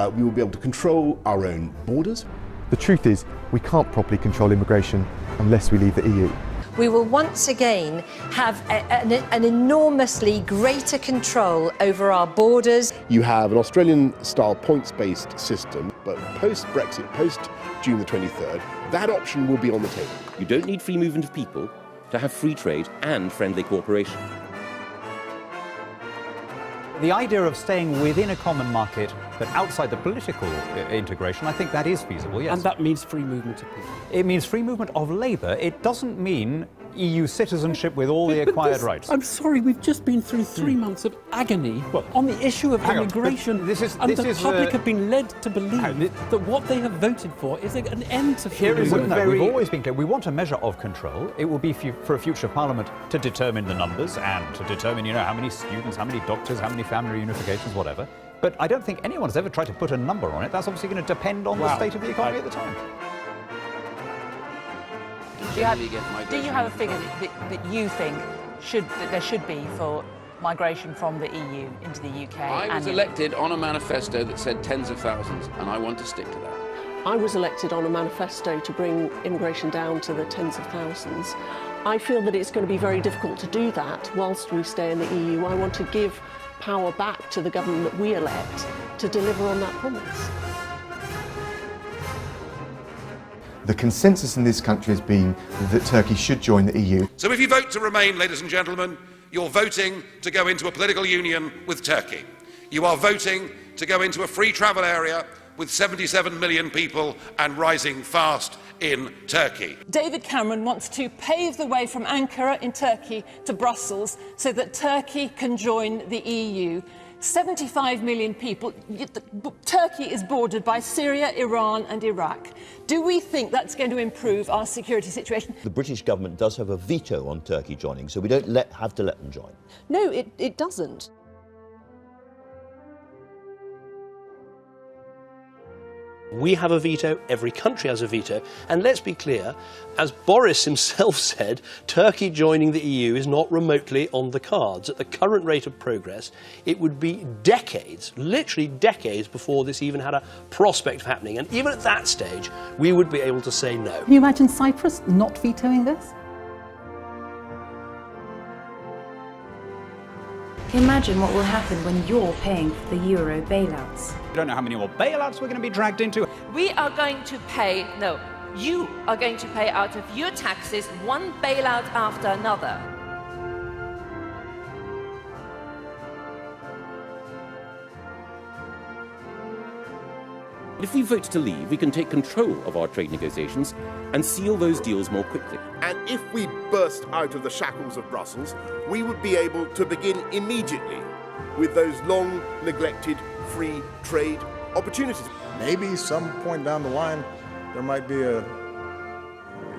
We will be able to control our own borders. The truth is, we can't properly control immigration unless we leave the EU. We will once again have an enormously greater control over our borders. You have an Australian-style points-based system, but post-Brexit, post-June the 23rd, that option will be on the table. You don't need free movement of people to have free trade and friendly cooperation. The idea of staying within a common market, but outside the political integration, I think that is feasible, yes. And that means free movement of people? It means free movement of labour. It doesn't mean EU citizenship with all the acquired rights. I'm sorry, we've just been through 3 months of agony on the issue of immigration, and the public have been led to believe that what they have voted for is an end to free movement. We've always been clear. We want a measure of control. It will be for a future parliament to determine the numbers and to determine, how many students, how many doctors, how many family reunifications, whatever. But I don't think anyone's ever tried to put a number on it. That's obviously going to depend on the state of the economy at the time. Do you have a figure that you think that there should be for migration from the EU into the UK? I was elected on a manifesto that said tens of thousands, and I want to stick to that. I was elected on a manifesto to bring immigration down to the tens of thousands. I feel that it's going to be very difficult to do that whilst we stay in the EU. I want to give power back to the government that we elect to deliver on that promise. The consensus in this country has been that Turkey should join the EU. So if you vote to remain, ladies and gentlemen, you're voting to go into a political union with Turkey. You are voting to go into a free travel area with 77 million people and rising fast in Turkey. David Cameron wants to pave the way from Ankara in Turkey to Brussels so that Turkey can join the EU. 75 million people. Turkey is bordered by Syria, Iran and Iraq. Do we think that's going to improve our security situation? The British government does have a veto on Turkey joining, so we don't have to let them join. No, it doesn't. We have a veto, every country has a veto, and let's be clear, as Boris himself said, Turkey joining the EU is not remotely on the cards. At the current rate of progress, it would be decades, literally decades, before this even had a prospect of happening, and even at that stage, we would be able to say no. Can you imagine Cyprus not vetoing this? Imagine what will happen when you're paying for the Euro bailouts. We don't know how many more bailouts we're going to be dragged into. We are going to pay, no, you are going to pay out of your taxes one bailout after another. If we vote to leave, we can take control of our trade negotiations and seal those deals more quickly. And if we burst out of the shackles of Brussels, we would be able to begin immediately with those long neglected free trade opportunities. Maybe some point down the line there might be a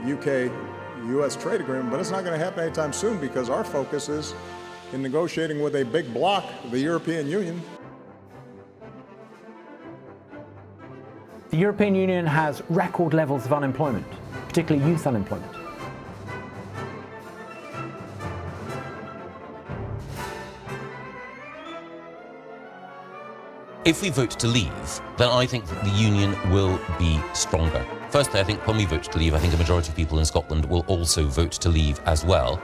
UK-US trade agreement, but it's not going to happen anytime soon because our focus is in negotiating with a big bloc, the European Union. The European Union has record levels of unemployment, particularly youth unemployment. If we vote to leave, then I think that the Union will be stronger. Firstly, I think when we vote to leave, I think a majority of people in Scotland will also vote to leave as well.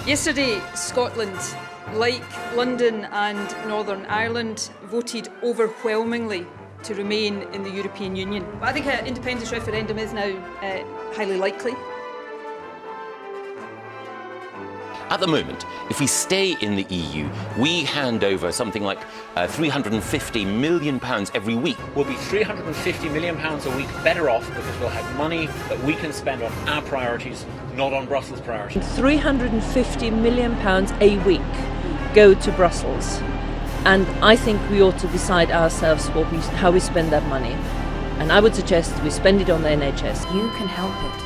Yesterday, Scotland, like London and Northern Ireland, voted overwhelmingly to remain in the European Union. I think an independence referendum is now highly likely. At the moment, if we stay in the EU, we hand over something like £350 million every week. We'll be £350 million a week better off because we'll have money that we can spend on our priorities, not on Brussels' priorities. £350 million a week go to Brussels. And I think we ought to decide ourselves how we spend that money. And I would suggest we spend it on the NHS. You can help it.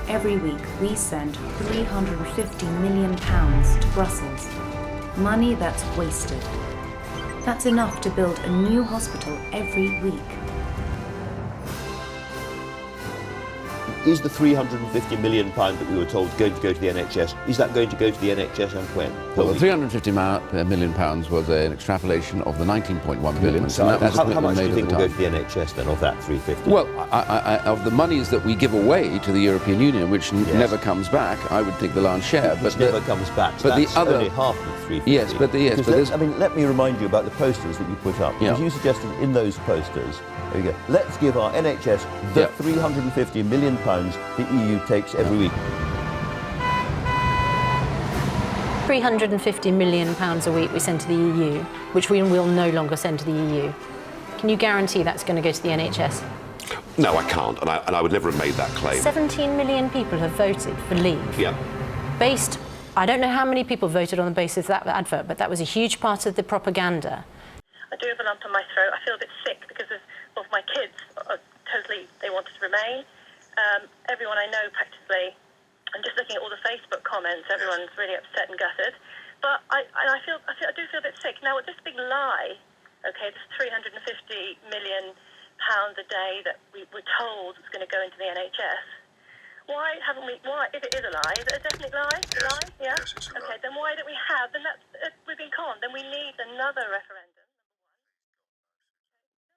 Every week we send £350 million to Brussels. Money that's wasted. That's enough to build a new hospital every week. is the £350 million that we were told going to go to the NHS, is that going to go to the NHS and when? Well, the £350 million was an extrapolation of the 19.1 billion. So how much do you think will go to the NHS then of that 350? Well, of the monies that we give away to the European Union, which never comes back, I would take the lion's share. But never comes back. So but that's the other only half of the 350. Yes, but let me remind you about the posters that you put up. Because you suggested in those posters, there you go, let's give our NHS the £350 million the EU takes every week. £350 million a week we send to the EU, which we will no longer send to the EU. Can you guarantee that's going to go to the NHS? No, I can't, and I would never have made that claim. 17 million people have voted for leave. Yeah. Based, I don't know how many people voted on the basis of that advert, but that was a huge part of the propaganda. I do have a lump on my throat. I feel a bit sick because of my kids. They wanted to remain. Everyone I know practically, and just looking at all the Facebook comments, everyone's really upset and gutted. But I do feel a bit sick. Now, with this big lie, okay, this £350 million a day that we were told was going to go into the NHS, why haven't we, if it is a lie, is it a definite lie? Yes. Lie? Yeah? Yes, it's a lie. Okay, then why don't we have, we've been conned, then we need another referendum.